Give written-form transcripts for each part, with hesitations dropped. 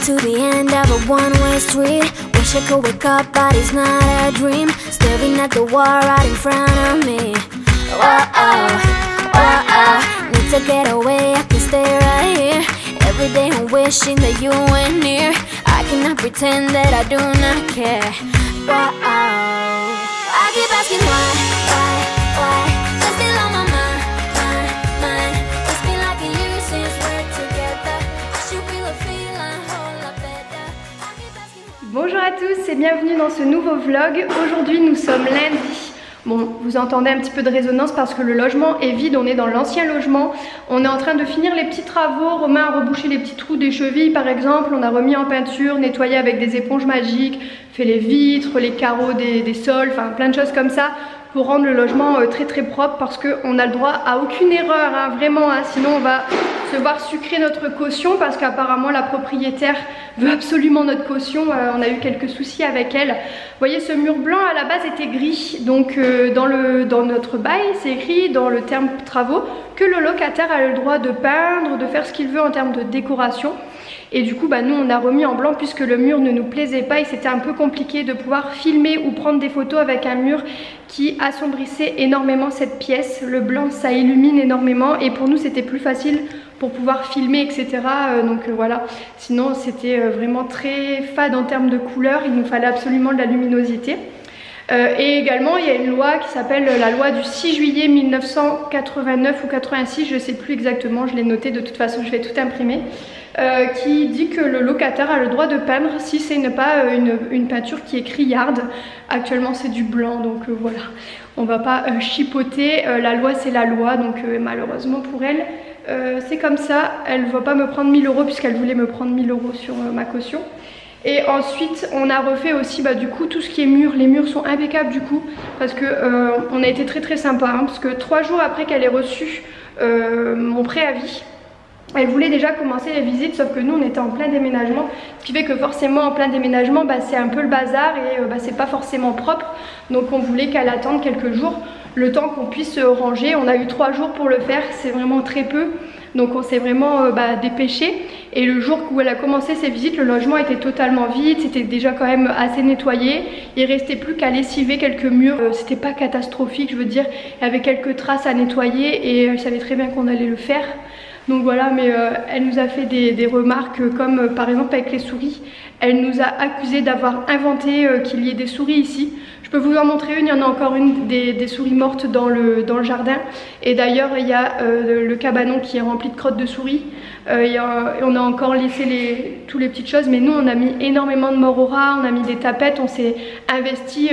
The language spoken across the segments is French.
to the end of a one-way street. Wish I could wake up, but it's not a dream. Staring at the wall right in front of me. Need to get away, I can stay right here. Every day I'm wishing that you were near. I cannot pretend that I do not care. I keep asking why? You're still on my mind. It's been like a year since we're together. I should feel a feeling whole lot better. I keep asking why. Bonjour à tous et bienvenue dans ce nouveau vlog. Aujourd'hui nous sommes lundi. Bon, vous entendez un petit peu de résonance parce que le logement est vide, on est dans l'ancien logement. On est en train de finir les petits travaux. Romain a rebouché les petits trous des chevilles par exemple. On a remis en peinture, nettoyé avec des éponges magiques, fait les vitres, les carreaux des sols, enfin plein de choses comme ça pour rendre le logement très propre parce qu'on a le droit à aucune erreur, hein, vraiment, hein, sinon on va se voir sucrer notre caution parce qu'apparemment la propriétaire veut absolument notre caution. On a eu quelques soucis avec elle. Vous voyez, ce mur blanc à la base était gris, donc dans notre bail c'est écrit dans le terme travaux que le locataire a le droit de peindre, de faire ce qu'il veut en termes de décoration. Et du coup nous on a remis en blanc puisque le mur ne nous plaisait pas et c'était un peu compliqué de pouvoir filmer ou prendre des photos avec un mur qui assombrissait énormément cette pièce. Le blanc ça illumine énormément et pour nous c'était plus facile pour pouvoir filmer, etc. Voilà, sinon c'était vraiment très fade en termes de couleur, il nous fallait absolument de la luminosité. Et également il y a une loi qui s'appelle la loi du 6 juillet 1989 ou 86, je ne sais plus exactement, je l'ai noté, de toute façon je vais tout imprimer, qui dit que le locataire a le droit de peindre si c'est pas une peinture qui est criarde. Actuellement c'est du blanc, donc voilà, on va pas chipoter, la loi c'est la loi, donc malheureusement pour elle c'est comme ça. Elle ne va pas me prendre 1000 € puisqu'elle voulait me prendre 1000 € sur ma caution. Et ensuite on a refait aussi du coup tout ce qui est murs. Les murs sont impeccables du coup parce que on a été très sympa, hein, parce que 3 jours après qu'elle ait reçu mon préavis, elle voulait déjà commencer les visites, sauf que nous on était en plein déménagement, ce qui fait que forcément en plein déménagement c'est un peu le bazar et c'est pas forcément propre, donc on voulait qu'elle attende quelques jours le temps qu'on puisse se ranger. On a eu 3 jours pour le faire, c'est vraiment très peu, donc on s'est vraiment dépêché. Et le jour où elle a commencé ses visites, le logement était totalement vide, c'était déjà quand même assez nettoyé, il restait plus qu'à lessiver quelques murs, c'était pas catastrophique, je veux dire, il y avait quelques traces à nettoyer et elle savait très bien qu'on allait le faire. Donc voilà, mais elle nous a fait des remarques comme par exemple avec les souris. Elle nous a accusé d'avoir inventé qu'il y ait des souris ici. Je peux vous en montrer une, il y en a encore une, des souris mortes dans le jardin. Et d'ailleurs il y a le cabanon qui est rempli de crottes de souris. On a encore laissé toutes les petites choses, mais nous on a mis énormément de morts aux rats, on a mis des tapettes, on s'est investi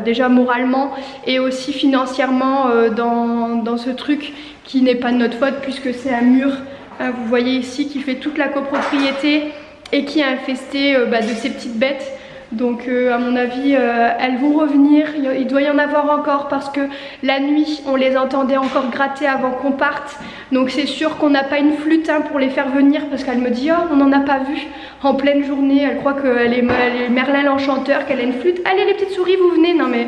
déjà moralement et aussi financièrement dans ce truc qui n'est pas de notre faute puisque c'est un mur, hein, vous voyez ici, qui fait toute la copropriété et qui est infesté de ces petites bêtes. Donc à mon avis elles vont revenir, il doit y en avoir encore parce que la nuit on les entendait encore gratter avant qu'on parte. Donc c'est sûr qu'on n'a pas une flûte, hein, pour les faire venir parce qu'elle me dit oh on n'en a pas vu en pleine journée, elle croit qu'elle est Merlin l'enchanteur, qu'elle a une flûte. Allez les petites souris vous venez. Non mais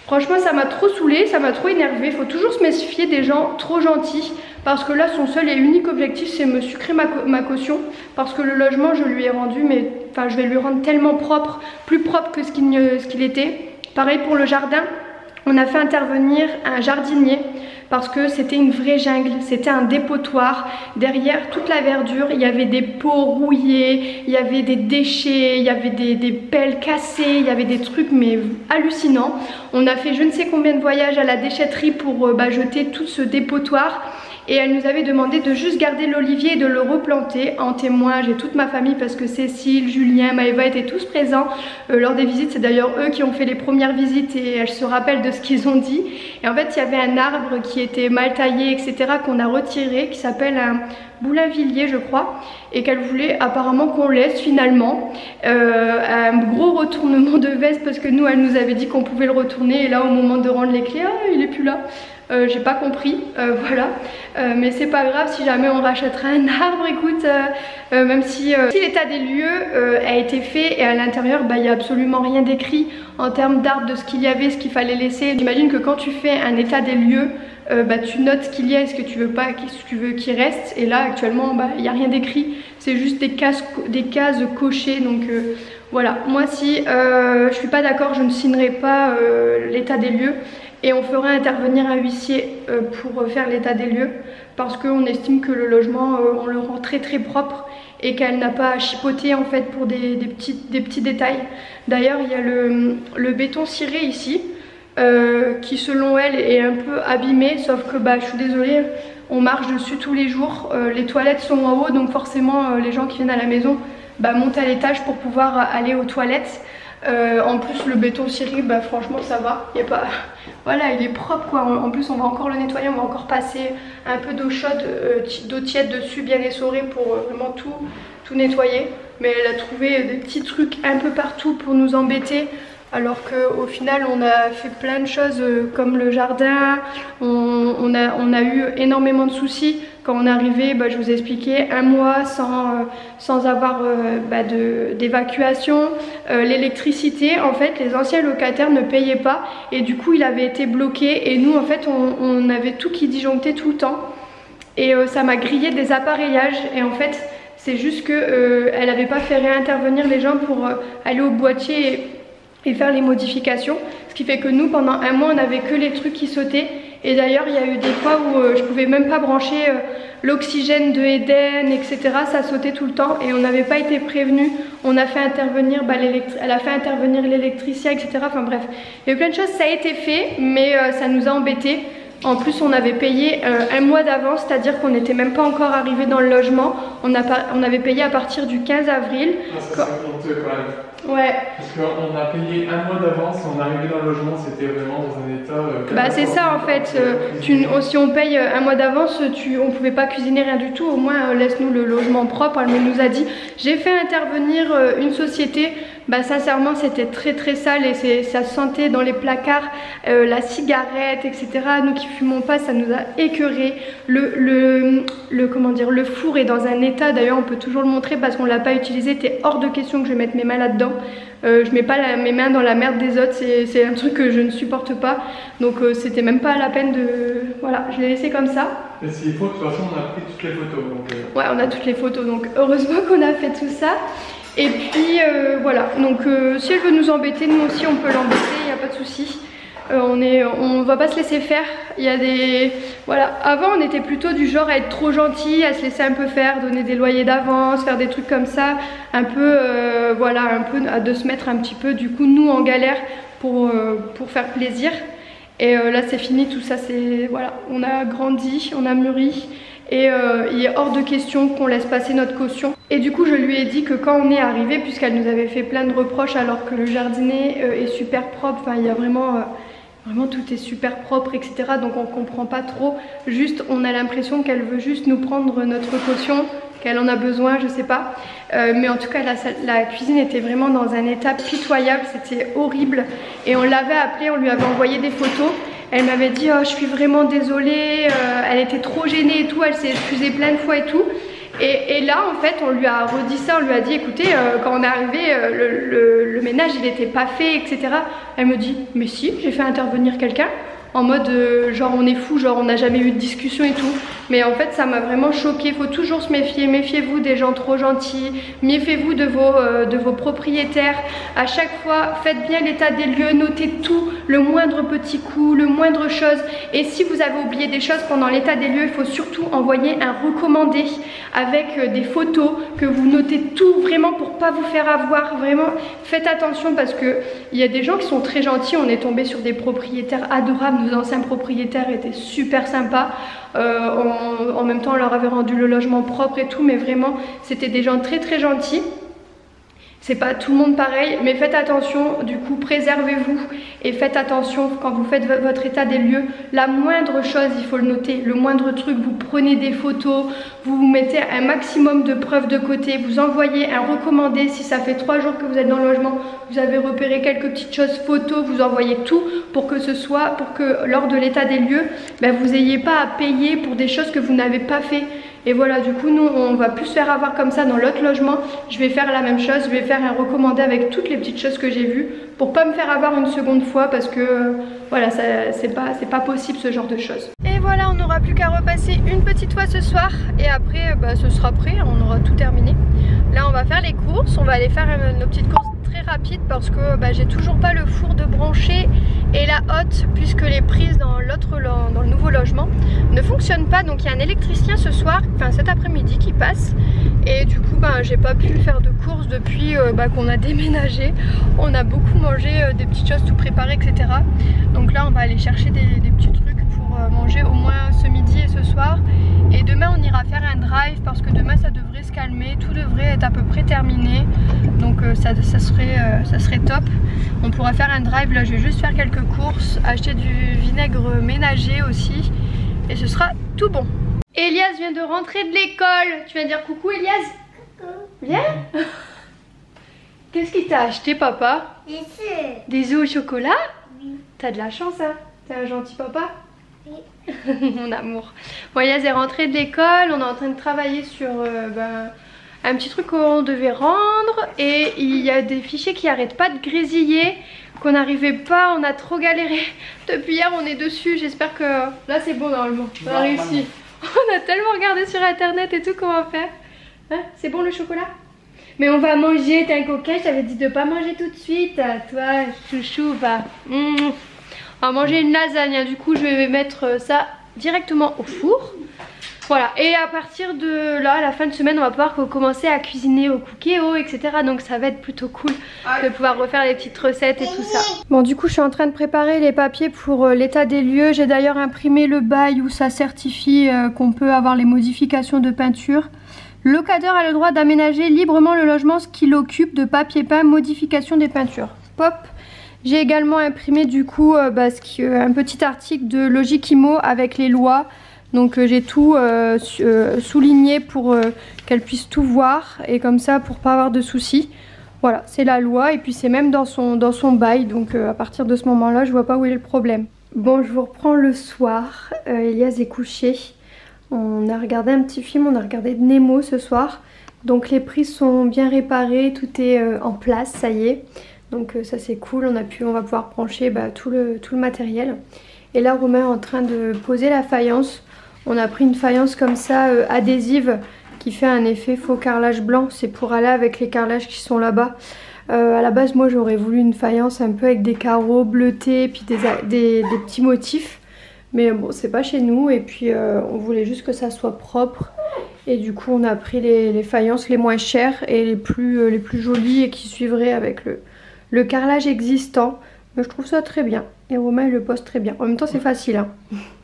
franchement ça m'a trop saoulée, ça m'a trop énervée. Il faut toujours se méfier des gens trop gentils parce que là son seul et unique objectif c'est me sucrer ma caution parce que le logement je lui ai rendu, mais enfin je vais lui rendre tellement propre, plus propre que ce qu'il était. Pareil pour le jardin, on a fait intervenir un jardinier parce que c'était une vraie jungle, c'était un dépotoir. Derrière toute la verdure, il y avait des pots rouillés, il y avait des déchets, il y avait des pelles cassées, il y avait des trucs mais hallucinants. On a fait je ne sais combien de voyages à la déchetterie pour jeter tout ce dépotoir. Et elle nous avait demandé de juste garder l'olivier et de le replanter. En témoin, j'ai toute ma famille parce que Cécile, Julien, Maëva étaient tous présents lors des visites. C'est d'ailleurs eux qui ont fait les premières visites et elles se rappellent de ce qu'ils ont dit. Et en fait, il y avait un arbre qui était mal taillé, etc. qu'on a retiré, qui s'appelle un Boulainvilliers, je crois, et qu'elle voulait apparemment qu'on laisse finalement. Un gros retournement de veste parce que nous, elle nous avait dit qu'on pouvait le retourner. Et là, au moment de rendre les clés, il est plus là. J'ai pas compris, voilà, mais c'est pas grave si jamais on rachètera un arbre. Écoute, même si l'état des lieux a été fait et à l'intérieur il n'y a absolument rien d'écrit en termes d'arbres, de ce qu'il y avait, ce qu'il fallait laisser. J'imagine que quand tu fais un état des lieux tu notes ce qu'il y a et ce que tu veux pas, ce que tu veux qu'il reste. Et là actuellement il n'y a rien d'écrit, c'est juste des cases cochées. Donc voilà, moi si je suis pas d'accord, je ne signerai pas l'état des lieux. Et on fera intervenir un huissier pour faire l'état des lieux parce qu'on estime que le logement, on le rend très très propre et qu'elle n'a pas à chipoter en fait pour des petits détails. D'ailleurs il y a le béton ciré ici qui selon elle est un peu abîmé, sauf que je suis désolée, on marche dessus tous les jours, les toilettes sont en haut donc forcément les gens qui viennent à la maison montent à l'étage pour pouvoir aller aux toilettes. En plus le béton ciré, franchement ça va, il y a pas... voilà, il est propre quoi. En plus on va encore le nettoyer, on va encore passer un peu d'eau chaude, d'eau tiède dessus bien essorée pour vraiment tout nettoyer. Mais elle a trouvé des petits trucs un peu partout pour nous embêter. Alors qu'au final on a fait plein de choses comme le jardin, on a eu énormément de soucis. Quand on est arrivé, je vous ai expliqué, un mois sans avoir d'évacuation. L'électricité, en fait les anciens locataires ne payaient pas et du coup il avait été bloqué et nous en fait on avait tout qui disjonctait tout le temps. Et ça m'a grillé des appareillages et en fait c'est juste que elle n'avait pas fait réintervenir les gens pour aller au boîtier et faire les modifications, ce qui fait que nous pendant un mois on n'avait que les trucs qui sautaient. Et d'ailleurs il y a eu des fois où je pouvais même pas brancher l'oxygène de Eden, etc. Ça sautait tout le temps et on n'avait pas été prévenu. On a fait intervenir elle a fait intervenir l'électricien, etc. Enfin bref, il y a eu plein de choses, ça a été fait mais ça nous a embêtés. En plus on avait payé un mois d'avance, c'est-à-dire qu'on n'était même pas encore arrivé dans le logement. On avait payé à partir du 15 avril. Ah, ça c'est honteux quand même. Ouais. Parce qu'on a payé un mois d'avance, on est arrivé dans le logement, c'était vraiment dans un état... c'est ça en fait, si on paye un mois d'avance, on pouvait pas cuisiner rien du tout, au moins laisse-nous le logement propre. Elle nous a dit, j'ai fait intervenir une société, sincèrement c'était très très sale et ça se sentait dans les placards, la cigarette, etc. Nous qui fumons pas, ça nous a écœuré. Le four est dans un état, d'ailleurs on peut toujours le montrer parce qu'on l'a pas utilisé, c'était hors de question que je mette mes mains là-dedans. Je mets pas mes mains dans la merde des autres, c'est un truc que je ne supporte pas. Donc c'était même pas la peine de... Voilà, je l'ai laissé comme ça. Et s'il faut, de toute façon on a pris toutes les photos. Donc, ouais, on a toutes les photos, donc heureusement qu'on a fait tout ça. Et puis voilà, donc si elle veut nous embêter, nous aussi on peut l'embêter, il n'y a pas de souci. On va pas se laisser faire. Il y a des... Voilà, avant on était plutôt du genre à être trop gentil, à se laisser un peu faire, donner des loyers d'avance, faire des trucs comme ça, un peu de se mettre un petit peu du coup nous en galère pour faire plaisir. Et là c'est fini, tout ça voilà, on a grandi, on a mûri. Et il est hors de question qu'on laisse passer notre caution. Et du coup je lui ai dit que quand on est arrivé, puisqu'elle nous avait fait plein de reproches alors que le jardinet est super propre, enfin il y a vraiment tout est super propre, etc. Donc on comprend pas trop, juste on a l'impression qu'elle veut juste nous prendre notre caution, qu'elle en a besoin, je sais pas. Mais en tout cas la cuisine était vraiment dans un état pitoyable, c'était horrible. Et on l'avait appelée, on lui avait envoyé des photos. Elle m'avait dit oh je suis vraiment désolée, elle était trop gênée et tout, elle s'est excusée plein de fois et tout. Et là en fait on lui a redit ça, on lui a dit écoutez quand on est arrivé le ménage il n'était pas fait, etc. Elle me dit mais si, j'ai fait intervenir quelqu'un. En mode genre on est fou, genre on n'a jamais eu de discussion et tout. Mais en fait ça m'a vraiment choquée. Faut toujours se méfier, méfiez-vous des gens trop gentils, méfiez-vous de vos propriétaires. À chaque fois faites bien l'état des lieux, notez tout, le moindre petit coup, le moindre chose. Et si vous avez oublié des choses pendant l'état des lieux, il faut surtout envoyer un recommandé avec des photos, que vous notez tout vraiment pour pas vous faire avoir. Vraiment faites attention parce que il y a des gens qui sont très gentils. On est tombé sur des propriétaires adorables. Nos anciens propriétaires étaient super sympas. En même temps on leur avait rendu le logement propre et tout, mais vraiment c'était des gens très très gentils. C'est pas tout le monde pareil, mais faites attention, du coup préservez-vous et faites attention quand vous faites votre état des lieux. La moindre chose, il faut le noter, le moindre truc, vous prenez des photos, vous mettez un maximum de preuves de côté, vous envoyez un recommandé. Si ça fait 3 jours que vous êtes dans le logement, vous avez repéré quelques petites choses photos, vous envoyez tout pour que lors de l'état des lieux, vous n'ayez pas à payer pour des choses que vous n'avez pas fait. Et voilà, du coup nous on va plus se faire avoir comme ça dans l'autre logement. Je vais faire la même chose, je vais faire un recommandé avec toutes les petites choses que j'ai vues pour pas me faire avoir une seconde fois parce que voilà, c'est pas possible ce genre de choses. Et Et voilà, on n'aura plus qu'à repasser une petite fois ce soir et après ce sera prêt, on aura tout terminé. Là on va faire les courses, on va aller faire nos petites courses très rapides parce que j'ai toujours pas le four de brancher et la hotte puisque les prises dans le nouveau logement ne fonctionnent pas. Donc il y a un électricien ce soir, enfin cet après-midi qui passe et du coup j'ai pas pu faire de courses depuis qu'on a déménagé. On a beaucoup mangé des petites choses tout préparées, etc. Donc là on va aller chercher des petits trucs pour manger au moins ce midi et ce soir. Et demain on ira faire un drive parce que demain ça devrait se calmer, tout devrait être à peu près terminé. Donc ça serait top. On pourra faire un drive, là je vais juste faire quelques courses, acheter du vinaigre ménager aussi. Et ce sera tout bon. Elias vient de rentrer de l'école. Tu viens dire coucou Elias? Coucou. Viens. Qu'est-ce qu'il t'a acheté papa? Des œufs. Des œufs au chocolat? Oui. T'as de la chance hein? T'es un gentil papa? Oui. Mon amour. Bon, Elias est rentré de l'école, on est en train de travailler sur un petit truc qu'on devait rendre et il y a des fichiers qui arrêtent pas de grésiller, qu'on n'arrivait pas, on a trop galéré. Depuis hier on est dessus, j'espère que là c'est bon normalement, on a réussi. On a tellement regardé sur internet et tout comment faire. Hein, c'est bon le chocolat? Mais on va manger, t'es un coquin, je t'avais dit de pas manger tout de suite. Toi chouchou va. On va manger une lasagne, du coup je vais mettre ça directement au four. Voilà, et à partir de là, à la fin de semaine, on va pouvoir commencer à cuisiner au Cookéo, etc. Donc ça va être plutôt cool de pouvoir refaire les petites recettes et tout ça. Bon, du coup, je suis en train de préparer les papiers pour l'état des lieux. J'ai d'ailleurs imprimé le bail où ça certifie qu'on peut avoir les modifications de peinture. Le locataire a le droit d'aménager librement le logement, ce qu'il occupe de papier peint, modification des peintures. Pop. J'ai également imprimé du coup un petit article de Logic Imo avec les lois. Donc j'ai tout souligné pour qu'elle puisse tout voir et comme ça pour pas avoir de soucis. Voilà, c'est la loi et puis c'est même dans son bail. Donc à partir de ce moment-là, je vois pas où est le problème. Bon, je vous reprends le soir. Elias est couché. On a regardé un petit film, on a regardé Nemo ce soir. Donc les prises sont bien réparées, tout est en place, ça y est. Donc ça c'est cool, on va pouvoir brancher tout le matériel. Et là Romain est en train de poser la faïence. On a pris une faïence comme ça adhésive qui fait un effet faux carrelage blanc. C'est pour aller avec les carrelages qui sont là-bas. À la base moi j'aurais voulu une faïence un peu avec des carreaux bleutés puis des petits motifs. Mais bon c'est pas chez nous et puis on voulait juste que ça soit propre. Et du coup on a pris les faïences les moins chères et les plus jolies et qui suivraient avec le carrelage existant. Mais je trouve ça très bien. Et Romain il le pose très bien. En même temps c'est facile hein.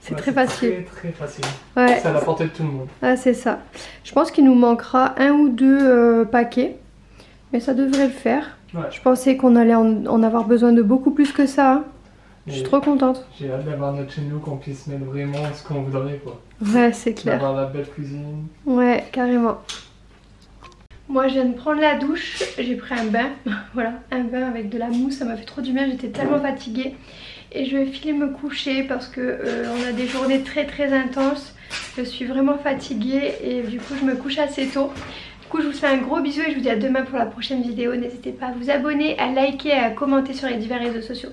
C'est très facile. Très facile. Ouais. C'est à la portée de tout le monde. Ah c'est ça. Je pense qu'il nous manquera un ou deux paquets. Mais ça devrait le faire. Ouais. Je pensais qu'on allait en avoir besoin de beaucoup plus que ça. Hein. Je suis trop contente. J'ai hâte d'avoir notre chez nous, qu'on puisse mettre vraiment ce qu'on voudrait quoi. Ouais c'est clair. D'avoir la belle cuisine. Ouais carrément. Moi je viens de prendre la douche, j'ai pris un bain, voilà, un bain avec de la mousse, ça m'a fait trop du bien, j'étais tellement fatiguée. Et je vais filer me coucher parce que on a des journées très intenses, je suis vraiment fatiguée et du coup je me couche assez tôt. Du coup je vous fais un gros bisou et je vous dis à demain pour la prochaine vidéo. N'hésitez pas à vous abonner, à liker et à commenter sur les divers réseaux sociaux.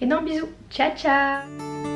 Et non bisous, ciao ciao.